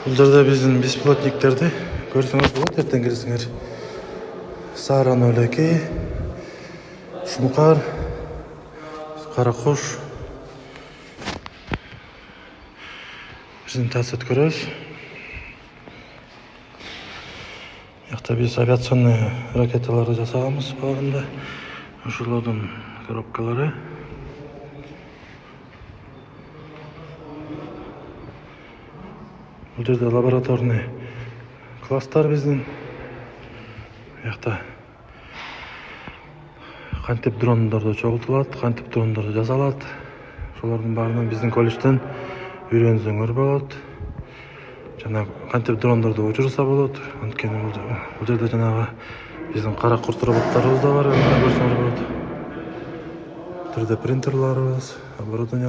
Бұл жерде біздің беспилотниктерді көрсеңіз болады, ертең келсеңер. Саран өлекей, шұңқар, қарақұш. Біздің тәсет көрөз. Яқта біз авиационный ракеталарды жасағамыз бағында. Ушулардың коробкалары. Бұл жерде лабораторный класстар біздің. Яқта қантип дрондарды чогултулат, қантип дрондарды жасалат. Шолардың баарынан біздің колледжден үйрөнсөңөр болот. Жана қантип дрондарды учурса болот. Анткени бул жерде жанагы биздин кара курт роботторубуз да бар, көрсөңөр болот. Бул жерде принтерларыбыз, оборудование